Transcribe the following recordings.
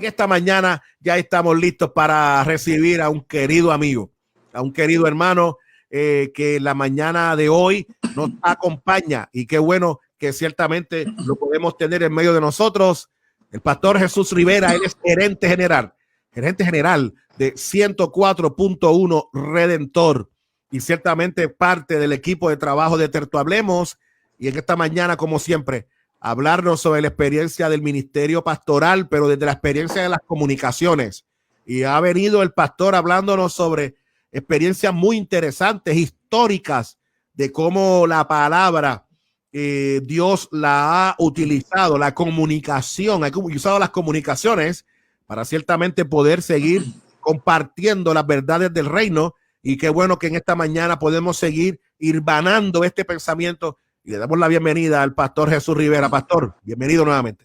esta mañana ya estamos listos para recibir a un querido amigo, a un querido hermano que la mañana de hoy nos acompaña, y qué bueno que ciertamente lo podemos tener en medio de nosotros. El pastor Jesús Rivera, él es gerente general de 104.1 Redentor, y ciertamente parte del equipo de trabajo de Terto Hablemos. Y en esta mañana, como siempre, hablarnos sobre la experiencia del ministerio pastoral, pero desde la experiencia de las comunicaciones. Y ha venido el pastor hablándonos sobre experiencias muy interesantes, históricas, de cómo la palabra Dios la ha utilizado, la comunicación, ha usado las comunicaciones para ciertamente poder seguir compartiendo las verdades del reino. Y qué bueno que en esta mañana podemos seguir hirmanando este pensamiento. Y le damos la bienvenida al pastor Jesús Rivera. Pastor, bienvenido nuevamente.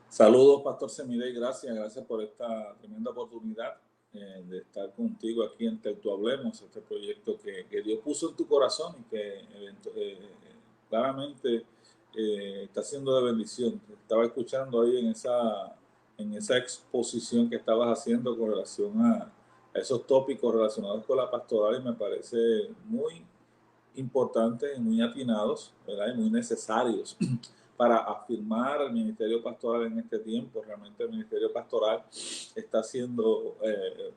Saludos, pastor Semidey, gracias por esta tremenda oportunidad de estar contigo aquí en Terto Hablemos, este proyecto que Dios puso en tu corazón y que claramente está siendo de bendición. Estaba escuchando ahí en esa exposición que estabas haciendo con relación a esos tópicos relacionados con la pastoral, y me parece muy importantes y muy atinados, ¿verdad? Y muy necesarios para afirmar el ministerio pastoral en este tiempo. Realmente el ministerio pastoral está siendo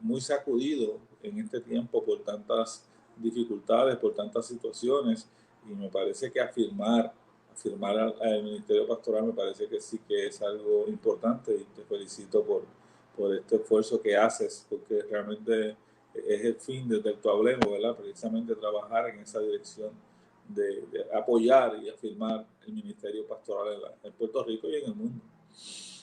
muy sacudido en este tiempo por tantas dificultades, por tantas situaciones, y me parece que afirmar al ministerio pastoral me parece que sí que es algo importante, y te felicito por este esfuerzo que haces, porque realmente es el fin de Terto Hablemos, ¿verdad? Precisamente trabajar en esa dirección de apoyar y afirmar el ministerio pastoral en Puerto Rico y en el mundo.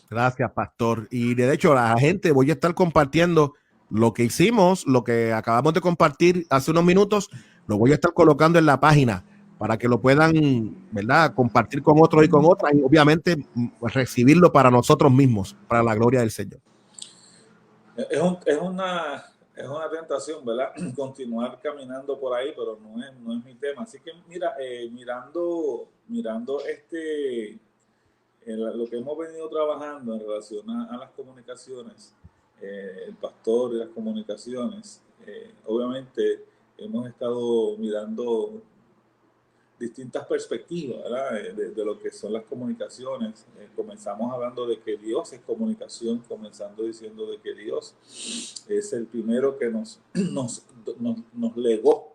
Gracias, pastor. Y de hecho, la gente, voy a estar compartiendo lo que hicimos, lo que acabamos de compartir hace unos minutos, lo voy a estar colocando en la página para que lo puedan, ¿verdad?, compartir con otros y con otras, y obviamente recibirlo para nosotros mismos, para la gloria del Señor. Es una tentación, ¿verdad? Continuar caminando por ahí, pero no es mi tema. Así que mira, mirando lo que hemos venido trabajando en relación a las comunicaciones, el pastor y las comunicaciones, obviamente hemos estado mirando distintas perspectivas, ¿verdad? De lo que son las comunicaciones. Comenzamos hablando de que Dios es comunicación, comenzando diciendo de que Dios es el primero que nos legó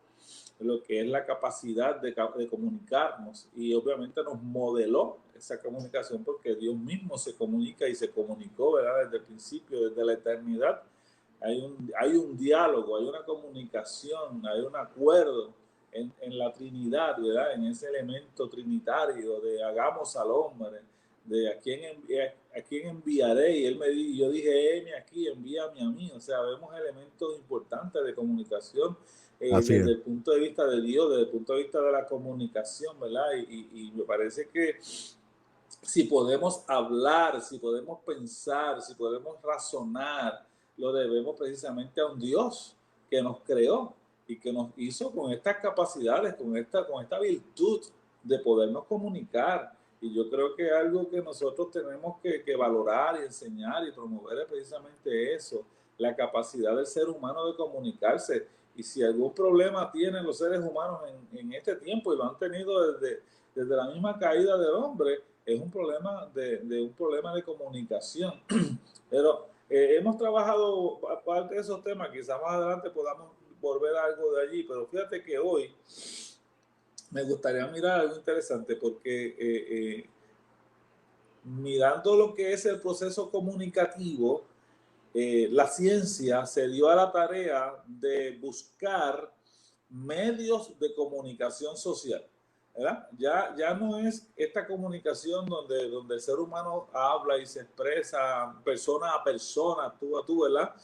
lo que es la capacidad de comunicarnos, y obviamente nos modeló esa comunicación, porque Dios mismo se comunica y se comunicó, ¿verdad? Desde el principio, desde la eternidad. Hay un diálogo, hay una comunicación, hay un acuerdo en la Trinidad, ¿verdad? En ese elemento trinitario de hagamos al hombre, de a quién enviaré, y él me dijo, yo dije, heme aquí, envíame a mí. O sea, vemos elementos importantes de comunicación desde el punto de vista de Dios, desde el punto de vista de la comunicación, ¿verdad? Y me parece que si podemos hablar, si podemos pensar, si podemos razonar, lo debemos precisamente a un Dios que nos creó y que nos hizo con estas capacidades, con esta virtud de podernos comunicar. Y yo creo que algo que nosotros tenemos que valorar y enseñar y promover es precisamente eso, la capacidad del ser humano de comunicarse. Y si algún problema tienen los seres humanos en este tiempo, y lo han tenido desde la misma caída del hombre, es un problema un problema de comunicación. Pero hemos trabajado parte de esos temas, quizás más adelante podamos volver a algo de allí, pero fíjate que hoy me gustaría mirar algo interesante, porque mirando lo que es el proceso comunicativo, la ciencia se dio a la tarea de buscar medios de comunicación social, ¿verdad? Ya no es esta comunicación donde el ser humano habla y se expresa persona a persona, tú a tú, ¿verdad?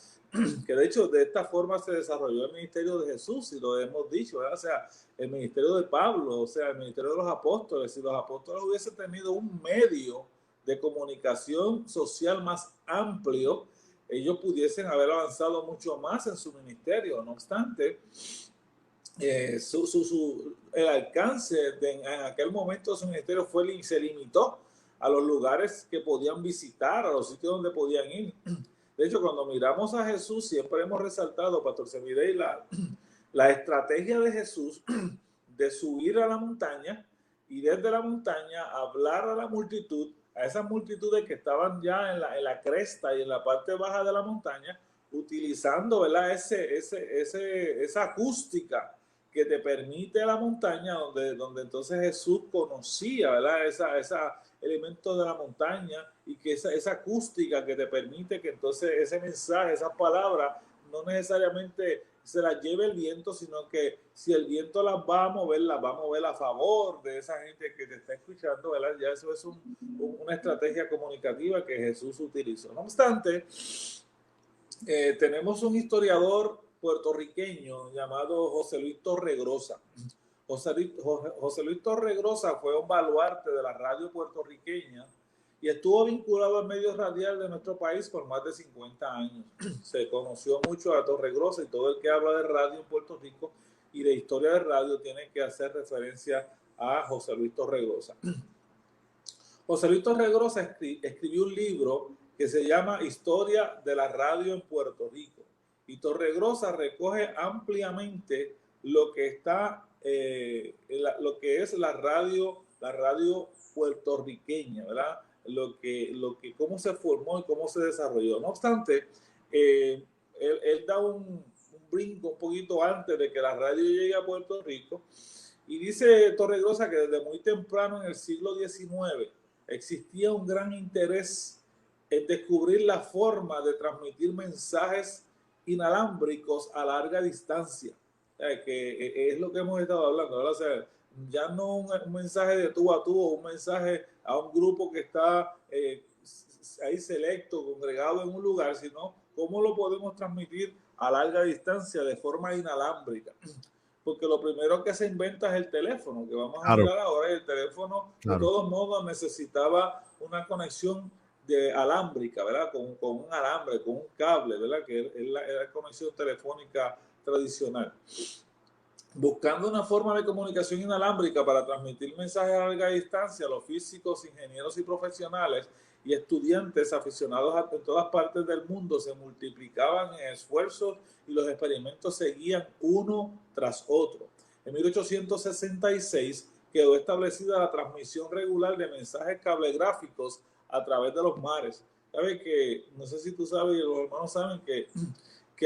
Que de hecho de esta forma se desarrolló el ministerio de Jesús, y lo hemos dicho, ¿verdad? O sea, el ministerio de Pablo, o sea, el ministerio de los apóstoles. Si los apóstoles hubiesen tenido un medio de comunicación social más amplio, ellos pudiesen haber avanzado mucho más en su ministerio. No obstante, el alcance en aquel momento de su ministerio se limitó a los lugares que podían visitar, a los sitios donde podían ir. De hecho, cuando miramos a Jesús, siempre hemos resaltado, Pastor Semidey, la estrategia de Jesús de subir a la montaña y desde la montaña hablar a la multitud, a esas multitudes que estaban ya en la cresta y en la parte baja de la montaña, utilizando, ¿verdad? Esa acústica que te permite la montaña, donde entonces Jesús conocía, ¿verdad? Ese elemento de la montaña, y que esa acústica que te permite que entonces ese mensaje, esas palabras, no necesariamente se las lleve el viento, sino que si el viento las va a mover a favor de esa gente que te está escuchando, ¿verdad? Ya eso es una estrategia comunicativa que Jesús utilizó. No obstante, tenemos un historiador puertorriqueño llamado José Luis Torregrosa. José Luis Torregrosa fue un baluarte de la radio puertorriqueña y estuvo vinculado al medio radial de nuestro país por más de 50 años. Se conoció mucho a Torregrosa, y todo el que habla de radio en Puerto Rico y de historia de radio tiene que hacer referencia a José Luis Torregrosa. José Luis Torregrosa escribió un libro que se llama Historia de la Radio en Puerto Rico. Y Torregrosa recoge ampliamente lo que está, lo que es la radio puertorriqueña, ¿verdad? Cómo se formó y cómo se desarrolló. No obstante, él da un brinco un poquito antes de que la radio llegue a Puerto Rico, y dice Torregrosa que desde muy temprano en el siglo XIX existía un gran interés en descubrir la forma de transmitir mensajes inalámbricos a larga distancia, que es lo que hemos estado hablando, ¿verdad? O sea, ya no un mensaje de tú a tú, o un mensaje a un grupo que está ahí selecto, congregado en un lugar, sino cómo lo podemos transmitir a larga distancia de forma inalámbrica. Porque lo primero que se inventa es el teléfono, que vamos a mirar ahora. El teléfono, de todos modos, necesitaba una conexión alámbrica, ¿verdad? Con un alambre, con un cable, ¿verdad? Que es la conexión telefónica tradicional. Buscando una forma de comunicación inalámbrica para transmitir mensajes a larga distancia, los físicos, ingenieros y profesionales y estudiantes aficionados de todas partes del mundo se multiplicaban en esfuerzos, y los experimentos seguían uno tras otro. En 1866 quedó establecida la transmisión regular de mensajes cablegráficos a través de los mares. ¿Sabes que? No sé si tú sabes, y los hermanos saben que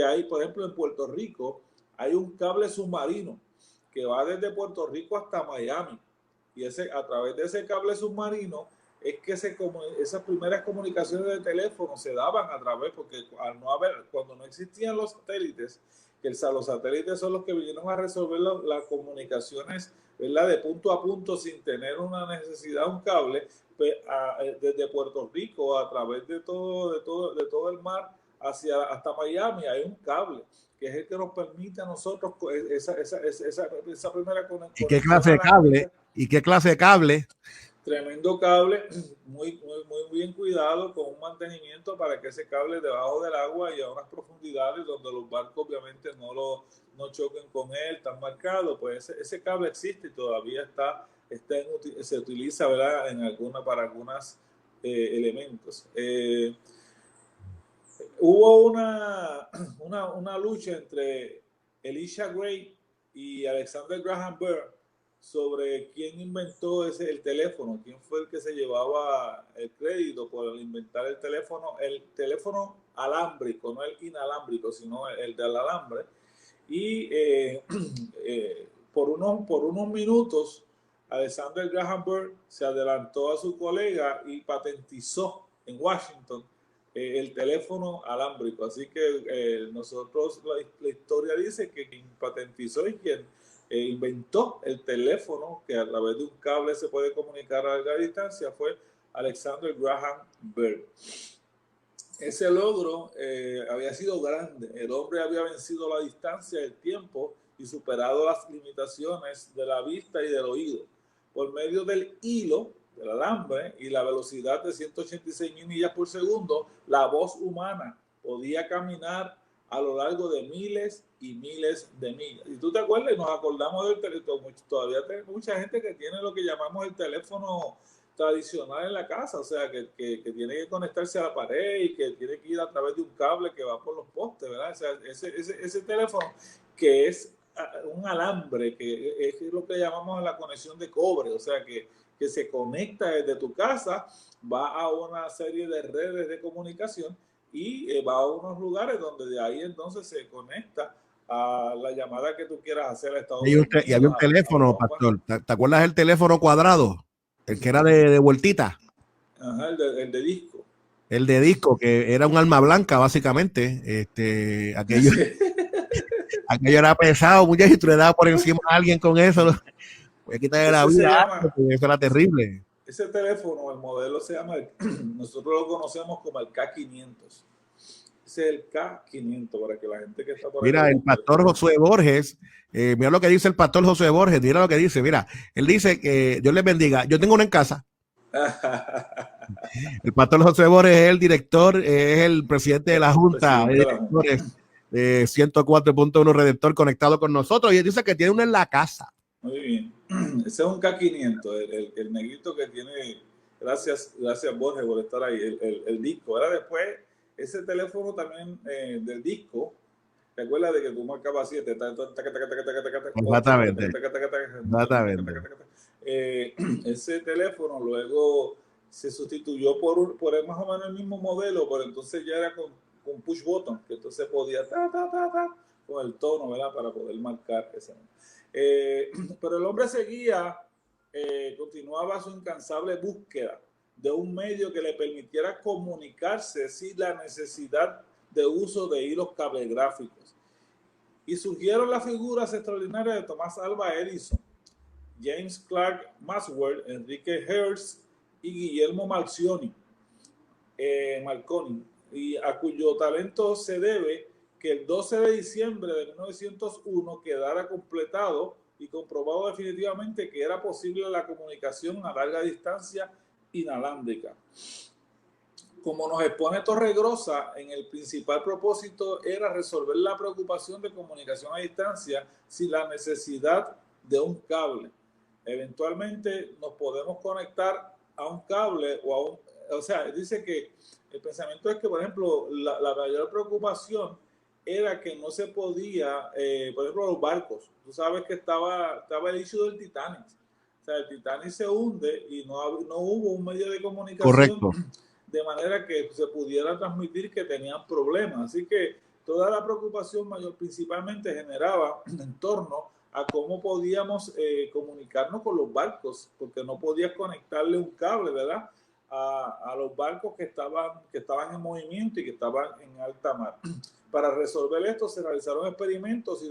hay, por ejemplo, en Puerto Rico, hay un cable submarino que va desde Puerto Rico hasta Miami. Y a través de ese cable submarino es que esas primeras comunicaciones de teléfono se daban a través, porque cuando no existían los satélites, que los satélites son los que vinieron a resolver las comunicaciones, ¿verdad? De punto a punto, sin tener una necesidad, un cable, desde Puerto Rico a través de todo el mar hasta Miami hay un cable que es el que nos permite a nosotros esa primera conexión. ¿Y qué clase de cable? ¿Y qué clase de cable? Tremendo cable, muy bien cuidado, con un mantenimiento para que ese cable debajo del agua y a unas profundidades donde los barcos obviamente no choquen con él, tan marcado. Pues ese cable existe y todavía se utiliza, ¿verdad? Para algunos elementos. Hubo una lucha entre Elisha Gray y Alexander Graham Bell sobre quién inventó el teléfono, quién fue el que se llevaba el crédito por inventar el teléfono alámbrico, no el inalámbrico, sino el del alambre. Y por unos minutos, Alexander Graham Bell se adelantó a su colega y patentizó en Washington el teléfono alámbrico. Así que nosotros, la historia dice que quien patentizó y quien inventó el teléfono que a través de un cable se puede comunicar a larga distancia fue Alexander Graham Bell. Ese logro había sido grande. El hombre había vencido la distancia, el tiempo, y superado las limitaciones de la vista y del oído. Por medio del hilo, del alambre y la velocidad de 186 millas por segundo, la voz humana podía caminar a lo largo de miles y miles de millas. Y tú te acuerdas, y nos acordamos del teléfono, todavía hay mucha gente que tiene lo que llamamos el teléfono tradicional en la casa, o sea, que tiene que conectarse a la pared y que tiene que ir a través de un cable que va por los postes, ¿verdad? O sea, ese teléfono que es un alambre, que es lo que llamamos la conexión de cobre, o sea, que se conecta desde tu casa, va a una serie de redes de comunicación y va a unos lugares donde de ahí entonces se conecta a la llamada que tú quieras hacer a Estados Unidos. Y había un teléfono, pastor. ¿Te acuerdas del teléfono cuadrado? El que era de vueltita. Ajá, el de disco. El de disco, que era un arma blanca, básicamente. Aquello, aquello era pesado, muchachos, y tú le dabas por encima a alguien con eso. Voy a quitarle la vida, eso era terrible. Ese teléfono, el modelo se llama, nosotros lo conocemos como el K500. Ese es el K500, para que la gente que está por ahí. Mira, el pastor Josué Borges, mira lo que dice el pastor Josué Borges, mira lo que dice, mira, él dice que Dios les bendiga, yo tengo una en casa. El pastor Josué Borges es el director, es el presidente de la Junta de Directores de 104.1 Redentor conectado con nosotros, y él dice que tiene una en la casa. Muy bien. Ese es un K500, el negrito que tiene, gracias Borges por estar ahí, el disco. Ahora después, ese teléfono también del disco, ¿te acuerdas de que tú marcabas 7? Exactamente. Ese teléfono luego se sustituyó por más o menos el mismo modelo, pero entonces ya era con push button, que entonces podía con el tono, ¿verdad? Para poder marcar ese nombre. Pero el hombre seguía, continuaba su incansable búsqueda de un medio que le permitiera comunicarse sin la necesidad de uso de hilos cablegráficos. Y surgieron las figuras extraordinarias de Thomas Alva Edison, James Clerk Maxwell, Enrique Hertz y Guillermo Marconi, y a cuyo talento se debe que el 12 de diciembre de 1901 quedara completado y comprobado definitivamente que era posible la comunicación a larga distancia inalámbrica. Como nos expone Torregrosa, en el principal propósito era resolver la preocupación de comunicación a distancia sin la necesidad de un cable. Eventualmente nos podemos conectar a un cable o sea, dice que el pensamiento es que, por ejemplo, la mayor preocupación era que no se podía, por ejemplo, los barcos. Tú sabes que estaba el issue del Titanic. O sea, el Titanic se hunde y no hubo un medio de comunicación. Correcto. De manera que se pudiera transmitir que tenían problemas. Así que toda la preocupación mayor principalmente generaba en torno a cómo podíamos comunicarnos con los barcos, porque no podías conectarle un cable, ¿verdad?, a los barcos que estaban en movimiento y que estaban en alta mar. Para resolver esto se realizaron experimentos y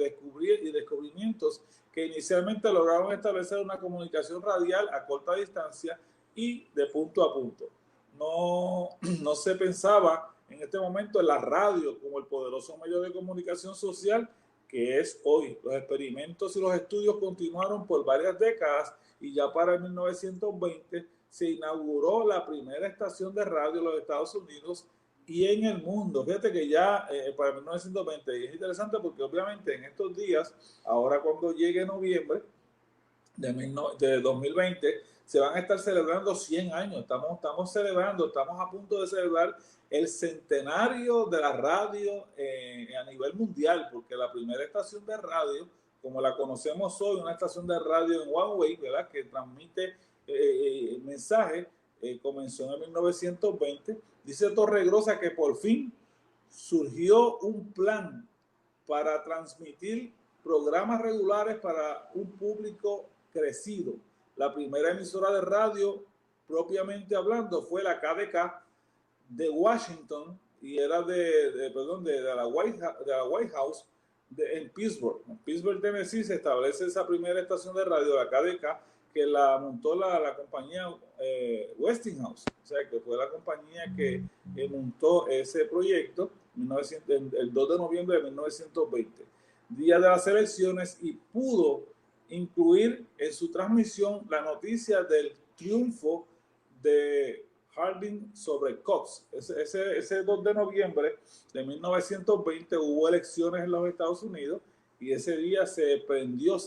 descubrimientos que inicialmente lograron establecer una comunicación radial a corta distancia y de punto a punto. No se pensaba en este momento en la radio como el poderoso medio de comunicación social que es hoy. Los experimentos y los estudios continuaron por varias décadas y ya para el 1920 se inauguró la primera estación de radio en los Estados Unidos y en el mundo. Fíjate que ya para 1920, y es interesante porque obviamente en estos días, ahora cuando llegue noviembre de 2020, se van a estar celebrando 100 años. Estamos a punto de celebrar el centenario de la radio a nivel mundial, porque la primera estación de radio, como la conocemos hoy, una estación de radio en One Way, ¿verdad?, que transmite mensaje, comenzó en 1920. Dice Torregrosa que por fin surgió un plan para transmitir programas regulares para un público crecido. La primera emisora de radio, propiamente hablando, fue la KDK de Washington y era de la White House en Pittsburgh. En Pittsburgh, Tennessee, se establece esa primera estación de radio, la KDK, que la montó la compañía Westinghouse, o sea, que fue la compañía que montó ese proyecto el 2 de noviembre de 1920, día de las elecciones, y pudo incluir en su transmisión la noticia del triunfo de Harding sobre Cox. Ese 2 de noviembre de 1920 hubo elecciones en los Estados Unidos y ese día se prendió,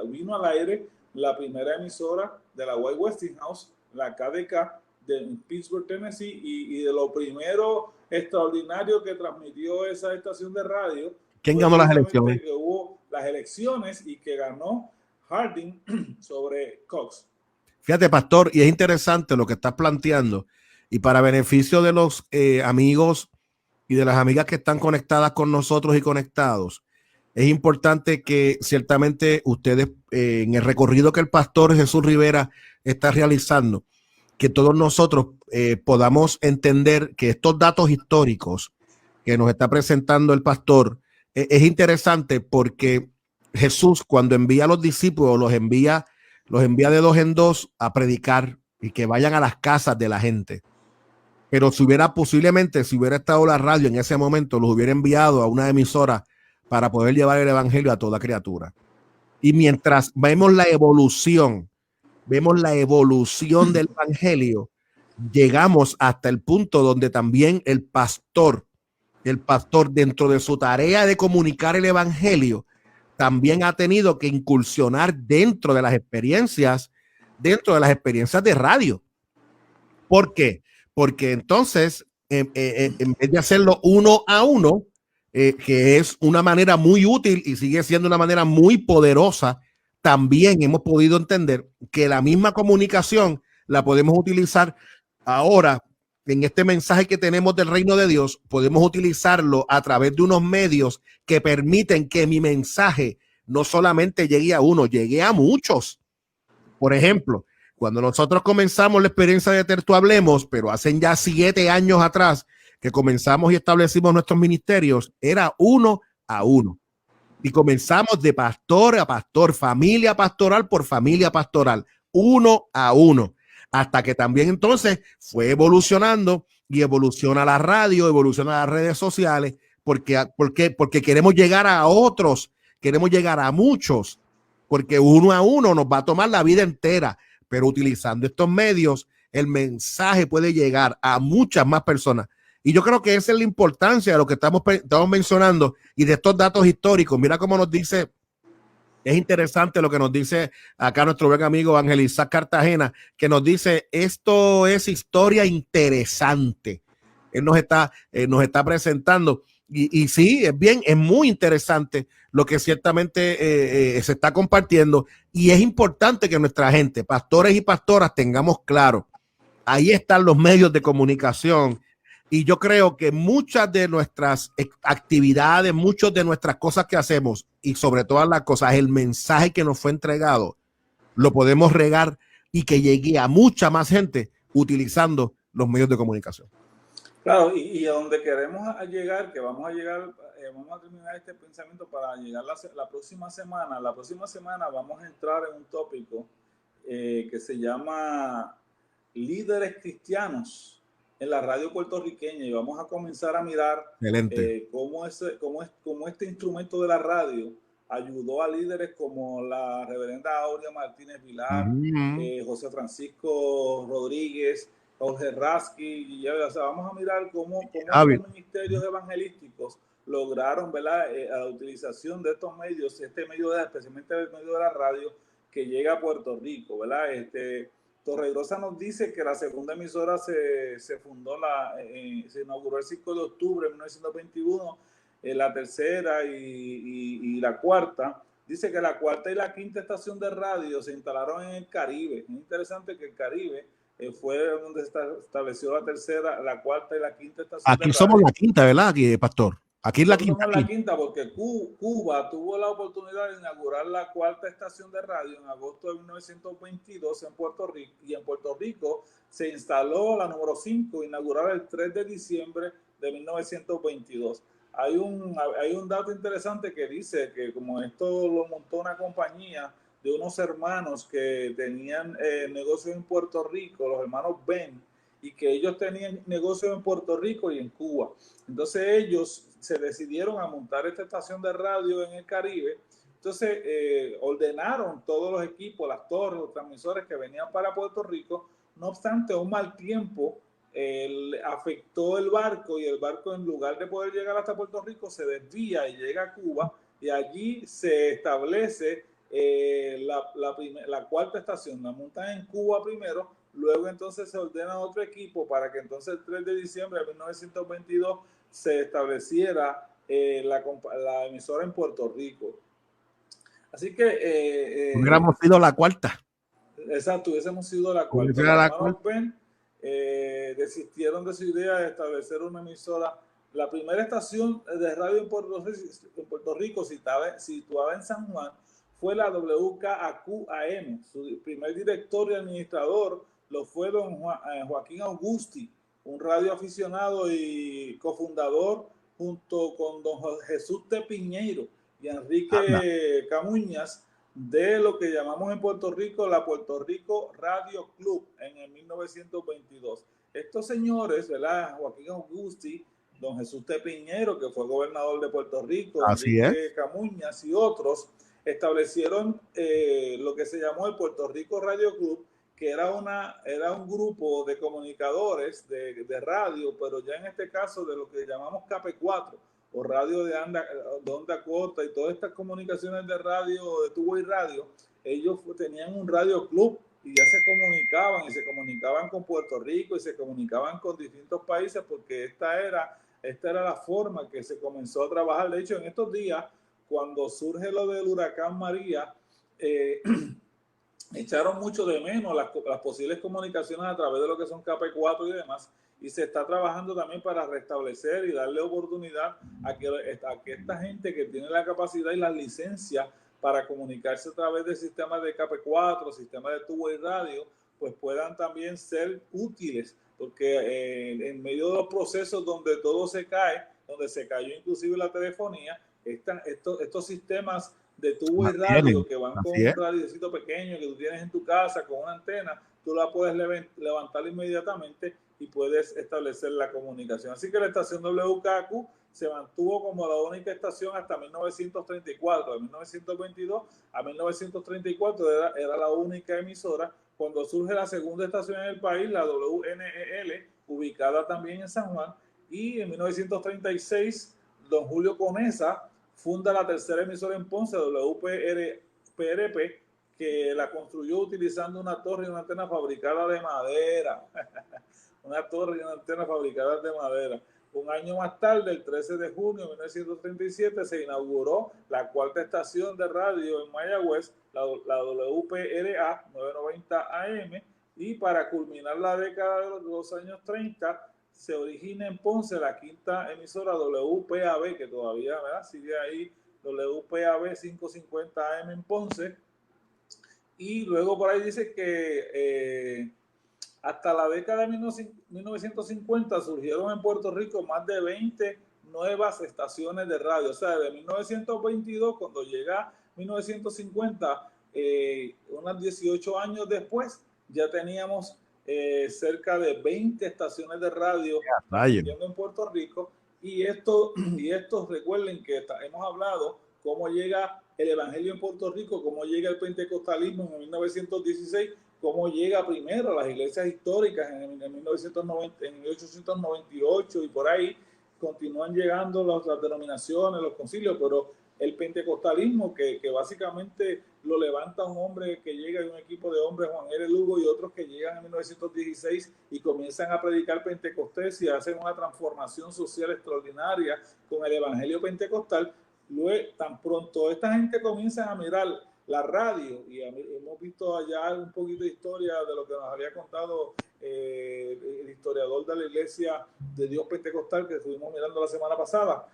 vino al aire la primera emisora de la Westinghouse la KDK de Pittsburgh, Tennessee, y de lo primero extraordinario que transmitió esa estación de radio. ¿Quién ganó las elecciones? Que hubo las elecciones y que ganó Harding sobre Cox. Fíjate, pastor, y es interesante lo que estás planteando, y para beneficio de los amigos y de las amigas que están conectadas con nosotros y conectados, es importante que ciertamente ustedes, en el recorrido que el pastor Jesús Rivera está realizando, que todos nosotros podamos entender que estos datos históricos que nos está presentando el pastor es interesante, porque Jesús, cuando envía a los discípulos, los envía de dos en dos a predicar y que vayan a las casas de la gente. Pero si hubiera estado la radio en ese momento, los hubiera enviado a una emisora para poder llevar el evangelio a toda criatura. Y mientras vemos la evolución del evangelio, llegamos hasta el punto donde también el pastor dentro de su tarea de comunicar el evangelio, también ha tenido que incursionar dentro de las experiencias de radio. ¿Por qué? Porque entonces, en vez de hacerlo uno a uno, que es una manera muy útil y sigue siendo una manera muy poderosa, también hemos podido entender que la misma comunicación la podemos utilizar ahora en este mensaje que tenemos del reino de Dios. Podemos utilizarlo a través de unos medios que permiten que mi mensaje no solamente llegue a uno, llegue a muchos. Por ejemplo, cuando nosotros comenzamos la experiencia de Tertu Hablemos, pero hacen ya 7 años atrás que comenzamos y establecimos nuestros ministerios, era uno a uno. Y comenzamos de pastor a pastor, familia pastoral por familia pastoral, uno a uno, hasta que también entonces fue evolucionando y evoluciona la radio, evoluciona las redes sociales, porque queremos llegar a otros, queremos llegar a muchos, porque uno a uno nos va a tomar la vida entera, pero utilizando estos medios, el mensaje puede llegar a muchas más personas. Y yo creo que esa es la importancia de lo que estamos mencionando y de estos datos históricos. Mira cómo nos dice, es interesante lo que nos dice acá nuestro buen amigo Ángel Isaac Cartagena, que nos dice, esto es historia interesante. Él nos está presentando. Y sí, es muy interesante lo que ciertamente se está compartiendo, y es importante que nuestra gente, pastores y pastoras, tengamos claro, ahí están los medios de comunicación, y yo creo que muchas de nuestras actividades, muchas de nuestras cosas que hacemos, y sobre todas las cosas, el mensaje que nos fue entregado, lo podemos regar y que llegue a mucha más gente utilizando los medios de comunicación. Claro, y a donde queremos llegar, que vamos a terminar este pensamiento para llegar la próxima semana. La próxima semana vamos a entrar en un tópico que se llama líderes cristianos en la radio puertorriqueña, y vamos a comenzar a mirar cómo este instrumento de la radio ayudó a líderes como la reverenda Aurea Martínez Vilar, José Francisco Rodríguez, Jorge Rasky, o sea, vamos a mirar cómo los ministerios evangelísticos lograron, ¿verdad?, la utilización de estos medios, especialmente el medio de la radio, que llega a Puerto Rico, ¿verdad? Torregrosa nos dice que la segunda emisora se inauguró el 5 de octubre de 1921, la tercera y la cuarta. Dice que la cuarta y la quinta estación de radio se instalaron en el Caribe. Es interesante que el Caribe fue donde se estableció la tercera, la cuarta y la quinta estación. Aquí somos la quinta, ¿verdad? Aquí, pastor. Aquí es la quinta. Somos la quinta porque Cuba tuvo la oportunidad de inaugurar la cuarta estación de radio en agosto de 1922 en Puerto Rico, y en Puerto Rico se instaló la número 5, inaugurada el 3 de diciembre de 1922. Hay un dato interesante que dice que como esto lo montó una compañía de unos hermanos que tenían negocios en Puerto Rico, los hermanos Ben, y que ellos tenían negocios en Puerto Rico y en Cuba. Entonces ellos se decidieron a montar esta estación de radio en el Caribe. Entonces ordenaron todos los equipos, las torres, los transmisores que venían para Puerto Rico. No obstante, un mal tiempo afectó el barco, y el barco, en lugar de poder llegar hasta Puerto Rico, se desvía y llega a Cuba, y allí se establece la cuarta estación la montan en Cuba primero, luego entonces se ordena otro equipo para que entonces el 3 de diciembre de 1922 se estableciera la emisora en Puerto Rico. Así que... hubiéramos sido la cuarta. Exacto, hubiésemos sido la cuarta. Los hermanos Ben desistieron de su idea de establecer una emisora. La primera estación de radio en Puerto Rico situada en San Juan fue la WKAQ-AM. Su primer director y administrador lo fue don Joaquín Augusti, un radioaficionado y cofundador junto con don Jesús T. Piñeiro y Enrique Camuñas, de lo que llamamos en Puerto Rico la Puerto Rico Radio Club en el 1922. Estos señores, ¿verdad? Joaquín Augusti, don Jesús T. Piñeiro, que fue gobernador de Puerto Rico, Enrique Camuñas y otros, establecieron lo que se llamó el Puerto Rico Radio Club, que era un grupo de comunicadores de radio, pero ya en este caso de lo que llamamos KP4, o radio de onda corta y todas estas comunicaciones de radio, de tubo y radio, ellos tenían un radio club y ya se comunicaban con Puerto Rico y se comunicaban con distintos países, porque esta era la forma que se comenzó a trabajar. De hecho, en estos días, cuando surge lo del huracán María, echaron mucho de menos las posibles comunicaciones a través de lo que son KP4 y demás, y se está trabajando también para restablecer y darle oportunidad a que esta gente que tiene la capacidad y las licencias para comunicarse a través de sistemas de KP4, sistemas de tubo y radio, pues puedan también ser útiles, porque en medio de los procesos donde todo se cae, donde se cayó inclusive la telefonía, estos sistemas de tubo y radio que van con un radiocito pequeño que tú tienes en tu casa con una antena, tú la puedes levantar inmediatamente y puedes establecer la comunicación. Así que la estación WKQ se mantuvo como la única estación hasta 1934. De 1922 a 1934 era la única emisora. Cuando surge la segunda estación en el país, la WNEL, ubicada también en San Juan, y en 1936 don Julio Conesa funda la tercera emisora en Ponce, WPRP, que la construyó utilizando una torre y una antena fabricada de madera. Una torre y una antena fabricadas de madera. Un año más tarde, el 13 de junio de 1937, se inauguró la cuarta estación de radio en Mayagüez, la WPRA 990 AM, y para culminar la década de los años 30, se origina en Ponce la quinta emisora WPAB, que todavía, ¿verdad?, sigue ahí, WPAB 550 AM en Ponce. Y luego por ahí dice que hasta la década de 1950 surgieron en Puerto Rico más de 20 nuevas estaciones de radio. O sea, de 1922, cuando llega 1950, unos 18 años después, ya teníamos cerca de 20 estaciones de radio en Puerto Rico. Y estos recuerden que hemos hablado cómo llega el evangelio en Puerto Rico, cómo llega el pentecostalismo en 1916, cómo llega primero a las iglesias históricas en 1898 y por ahí continúan llegando las denominaciones, los concilios, pero el pentecostalismo que básicamente lo levanta un hombre que llega de un equipo de hombres, Juan L. Lugo, y otros que llegan en 1916 y comienzan a predicar Pentecostés y hacen una transformación social extraordinaria con el evangelio pentecostal. Luego, tan pronto esta gente comienza a mirar la radio, y hemos visto allá un poquito de historia de lo que nos había contado el historiador de la Iglesia de Dios Pentecostal que estuvimos mirando la semana pasada.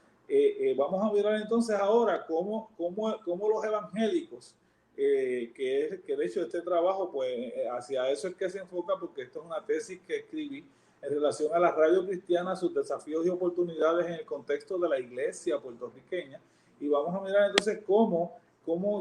Vamos a mirar entonces ahora cómo los evangélicos, que de hecho este trabajo, pues hacia eso es que se enfoca, porque esto es una tesis que escribí en relación a la radio cristiana, sus desafíos y oportunidades en el contexto de la iglesia puertorriqueña. Y vamos a mirar entonces cómo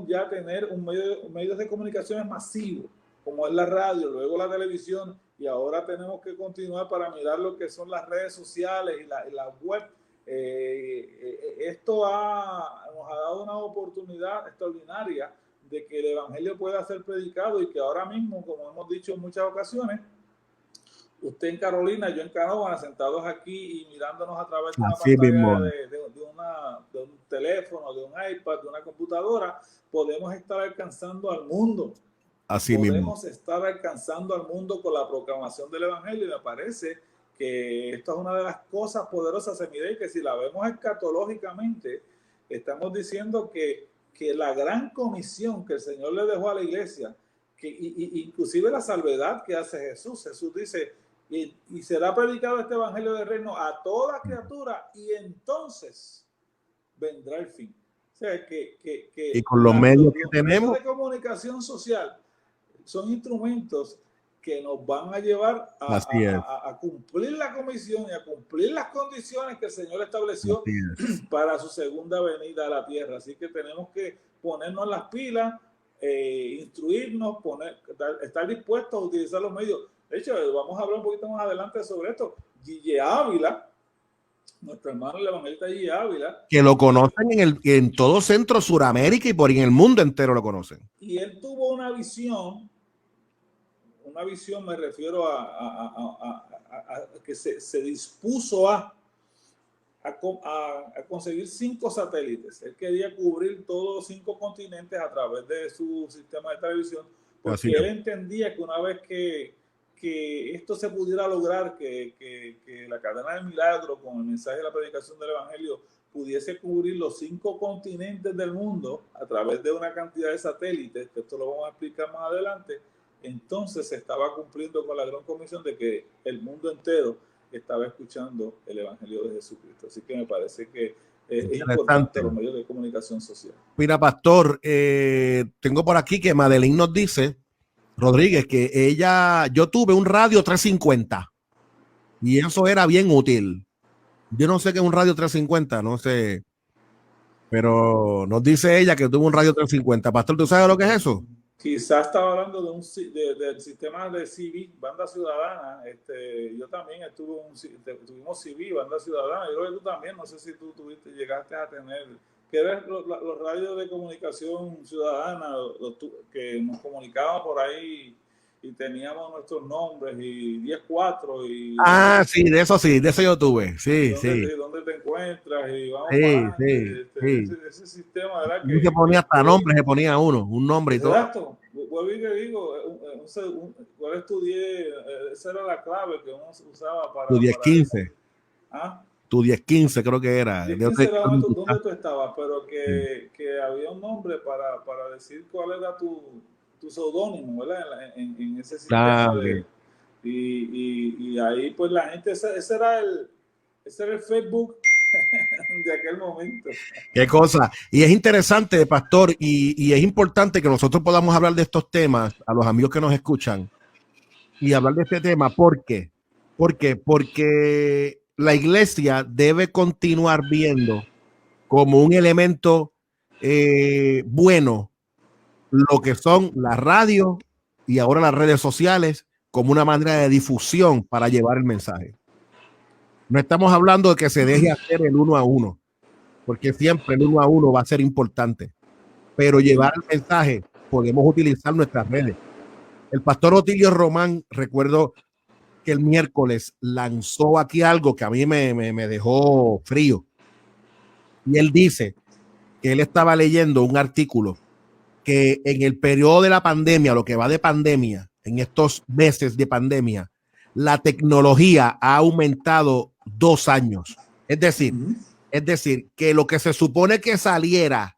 ya tener un medio de comunicaciones masivo, como es la radio, luego la televisión, y ahora tenemos que continuar para mirar lo que son las redes sociales y la web. Esto nos ha dado una oportunidad extraordinaria de que el evangelio pueda ser predicado, y que ahora mismo, como hemos dicho en muchas ocasiones, usted en Carolina, yo en Canóvana, sentados aquí y mirándonos a través de una Así pantalla mismo. de un teléfono, de un iPad, de una computadora, podemos estar alcanzando al mundo. Así mismo. Podemos estar alcanzando al mundo con la proclamación del Evangelio, y me parece que esto es una de las cosas poderosas, Semidey, que si la vemos escatológicamente, estamos diciendo que la gran comisión que el Señor le dejó a la iglesia, inclusive la salvedad que hace Jesús dice, y será predicado este evangelio del reino a toda criatura, y entonces vendrá el fin. O sea, y con los medios que los tenemos, medios de comunicación social son instrumentos que nos van a llevar a cumplir la comisión y a cumplir las condiciones que el Señor estableció para su segunda venida a la tierra. Así que tenemos que ponernos las pilas, instruirnos, estar dispuestos a utilizar los medios. De hecho, vamos a hablar un poquito más adelante sobre esto. Gille Ávila, nuestro hermano el evangelista Gille Ávila, que lo conocen en todo Centro, Suramérica y por en el mundo entero lo conocen. Y él tuvo una visión, me refiero a que se dispuso a conseguir 5 satélites. Él quería cubrir todos los 5 continentes a través de su sistema de televisión, porque él entendía que una vez que esto se pudiera lograr, que la cadena del milagro con el mensaje de la predicación del evangelio pudiese cubrir los 5 continentes del mundo a través de una cantidad de satélites, que esto lo vamos a explicar más adelante, entonces se estaba cumpliendo con la gran comisión de que el mundo entero estaba escuchando el evangelio de Jesucristo. Así que me parece que es importante los medios de comunicación social. Mira, pastor, tengo por aquí que Madeline nos dice, Rodríguez, que yo tuve un radio 350 y eso era bien útil. Yo no sé qué es un radio 350, no sé, pero nos dice ella que tuvo un radio 350. Pastor, ¿tú sabes lo que es eso? Quizás estaba hablando del sistema de CV, Banda Ciudadana. Yo también tuvimos CV, Banda Ciudadana. Yo creo que tú también, no sé si tú llegaste a tener, que eran los radios de comunicación ciudadana, que nos comunicaban por ahí y teníamos nuestros nombres y 10-4 y sí, de eso yo tuve, sí. ¿Dónde te encuentras? Y vamos ese sistema, ¿verdad? Que se ponía hasta nombre, se ponía un nombre y todo. Exacto. Vuelvo y te digo, ¿cuál estudié? Esa era la clave que uno usaba para... Tu 10-15. ¿Ah? Tu 10-15 creo que era. 10-15 era donde tú estabas, pero que había un nombre para decir cuál era tu seudónimo, ¿verdad? En ese sistema y ahí pues la gente, ese era el Facebook de aquel momento. Qué cosa. Y es interesante, pastor, y es importante que nosotros podamos hablar de estos temas a los amigos que nos escuchan y hablar de este tema. ¿Por qué? Porque la iglesia debe continuar viendo como un elemento bueno lo que son las radios y ahora las redes sociales como una manera de difusión para llevar el mensaje. No estamos hablando de que se deje hacer el 1 a 1, porque siempre el 1 a 1 va a ser importante, pero llevar el mensaje podemos utilizar nuestras redes. El pastor Otilio Román, recuerdo que el miércoles lanzó aquí algo que a mí me dejó frío, y él dice que él estaba leyendo un artículo que en el periodo de la pandemia, lo que va de pandemia, en estos meses de pandemia, la tecnología ha aumentado 2 años. Es decir, que lo que se supone que saliera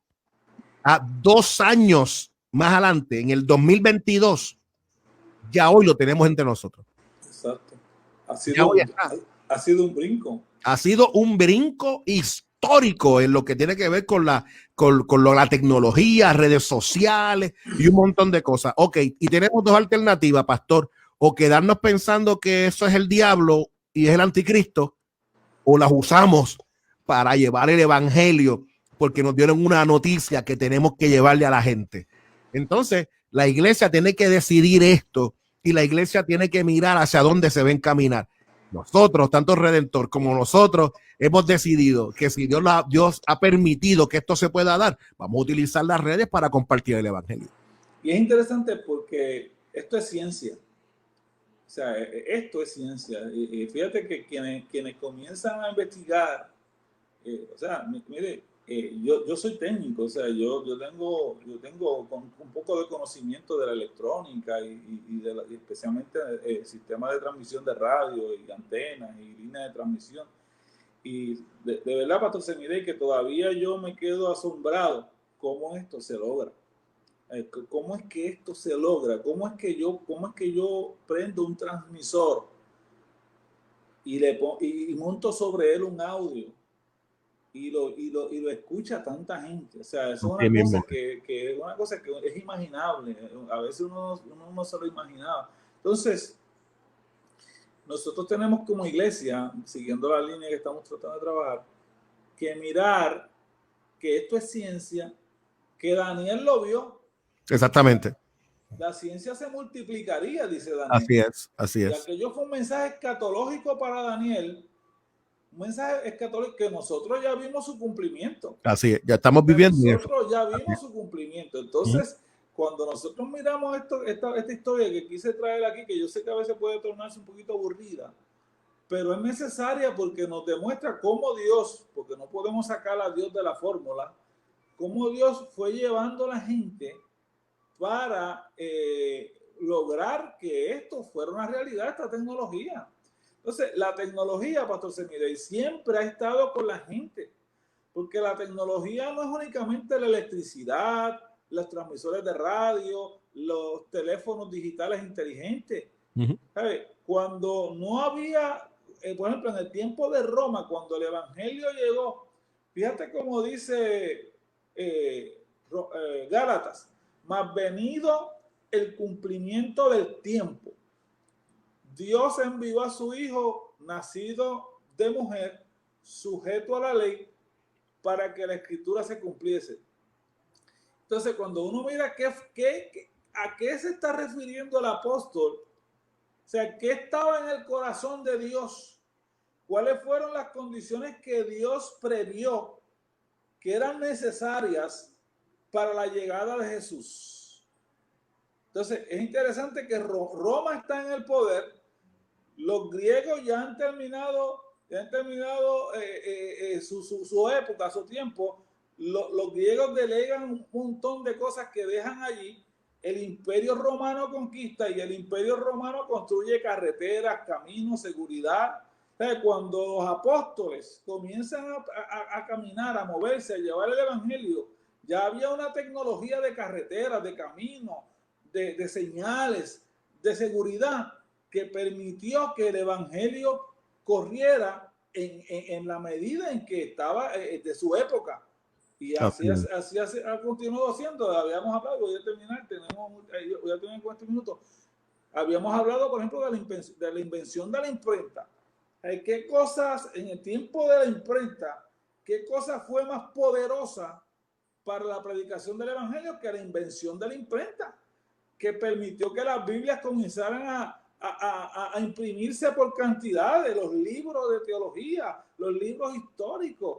a 2 años más adelante, en el 2022, ya hoy lo tenemos entre nosotros. Exacto. Ha sido un brinco. Ha sido un brinco histórico en lo que tiene que ver con la tecnología, redes sociales y un montón de cosas. Ok, y tenemos 2 alternativas, pastor: o quedarnos pensando que eso es el diablo y es el anticristo, o las usamos para llevar el evangelio porque nos dieron una noticia que tenemos que llevarle a la gente. Entonces, la iglesia tiene que decidir esto y la iglesia tiene que mirar hacia dónde se va a encaminar. Nosotros, tanto Redentor como nosotros, hemos decidido que si Dios ha permitido que esto se pueda dar, vamos a utilizar las redes para compartir el evangelio. Y es interesante porque esto es ciencia. O sea, esto es ciencia. Fíjate que quienes comienzan a investigar, o sea, mire, yo soy técnico, o sea, yo tengo un poco de conocimiento de la electrónica y especialmente sistemas de transmisión de radio y antenas y líneas de transmisión. Y de verdad, Pastor Semidey, que todavía yo me quedo asombrado cómo esto se logra. ¿Cómo es que esto se logra? ¿Cómo es que yo prendo un transmisor y monto sobre él un audio y lo escucha tanta gente? O sea, eso es una cosa que es imaginable. A veces uno no se lo imaginaba. Entonces, nosotros tenemos como iglesia, siguiendo la línea que estamos tratando de trabajar, que mirar que esto es ciencia, que Daniel lo vio. Exactamente. La ciencia se multiplicaría, dice Daniel. Así es. Y aquello fue un mensaje escatológico para Daniel, un mensaje escatológico que nosotros ya vimos su cumplimiento. Así es, ya estamos viviendo. Nosotros ya vimos su cumplimiento. Entonces, cuando nosotros miramos esta historia que quise traer aquí, que yo sé que a veces puede tornarse un poquito aburrida, pero es necesaria porque nos demuestra cómo Dios, porque no podemos sacar a Dios de la fórmula, cómo Dios fue llevando a la gente para lograr que esto fuera una realidad, esta tecnología. Entonces, la tecnología, Pastor Semidey, siempre ha estado con la gente, porque la tecnología no es únicamente la electricidad, los transmisores de radio, los teléfonos digitales inteligentes. ¿Sabe? Cuando no había, por ejemplo, en el tiempo de Roma, cuando el evangelio llegó, fíjate cómo dice Gálatas, mas venido el cumplimiento del tiempo, Dios envió a su hijo nacido de mujer, sujeto a la ley, para que la escritura se cumpliese. Entonces, cuando uno mira a qué se está refiriendo el apóstol, o sea, qué estaba en el corazón de Dios, cuáles fueron las condiciones que Dios previó que eran necesarias para la llegada de Jesús. Entonces, es interesante que Roma está en el poder, los griegos ya han terminado su época, su tiempo. Los griegos delegan un montón de cosas que dejan allí. El imperio romano conquista y el imperio romano construye carreteras, caminos, seguridad. Cuando los apóstoles comienzan a caminar, a moverse, a llevar el evangelio, ya había una tecnología de carreteras, de caminos, de señales, de seguridad, que permitió que el evangelio corriera en la medida en que estaba de su época. Y así ha continuado haciendo. Habíamos hablado, voy a terminar con este minuto. Habíamos hablado, por ejemplo, de la invención de la imprenta. ¿Qué cosas en el tiempo de la imprenta, qué cosa fue más poderosa para la predicación del evangelio que la invención de la imprenta, que permitió que las Biblias comenzaran a imprimirse por cantidades, los libros de teología, los libros históricos,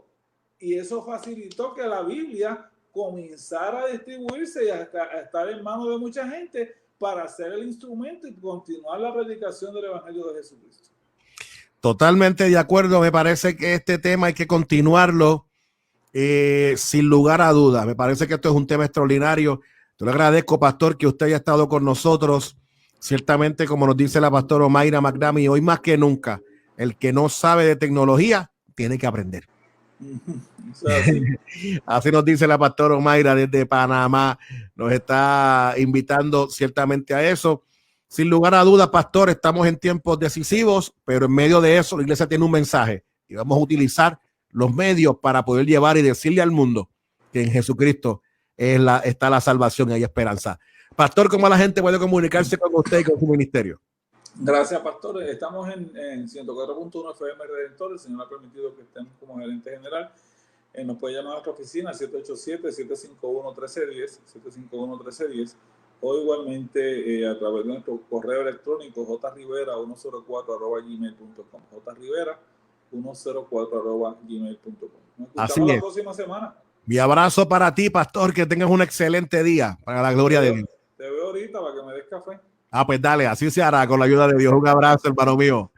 y eso facilitó que la Biblia comenzara a distribuirse y a estar en manos de mucha gente para ser el instrumento y continuar la predicación del Evangelio de Jesucristo. Totalmente de acuerdo. Me parece que este tema hay que continuarlo sin lugar a dudas. Me parece que esto es un tema extraordinario. Te lo agradezco, pastor, que usted haya estado con nosotros. Ciertamente, como nos dice la pastora Omaira McNamee, hoy más que nunca, el que no sabe de tecnología tiene que aprender. Así nos dice la pastora Omaira desde Panamá. Nos está invitando ciertamente a eso. Sin lugar a dudas, pastor, estamos en tiempos decisivos, pero en medio de eso la iglesia tiene un mensaje y vamos a utilizar los medios para poder llevar y decirle al mundo que en Jesucristo está la salvación y hay esperanza. Pastor, ¿cómo la gente puede comunicarse con usted y con su ministerio? Gracias, pastor. Estamos en 104.1 FM Redentor. El Señor ha permitido que estemos como gerente general. Nos puede llamar a nuestra oficina 787-751-1310, 751-1310, o igualmente a través de nuestro correo electrónico jrivera104@gmail.com, jrivera104@gmail.com. Nos escuchamos la próxima semana. Mi abrazo para ti, pastor, que tengas un excelente día para la gloria de Dios. Te veo ahorita para que me des café. Ah, pues dale, así se hará con la ayuda de Dios. Un abrazo, hermano mío.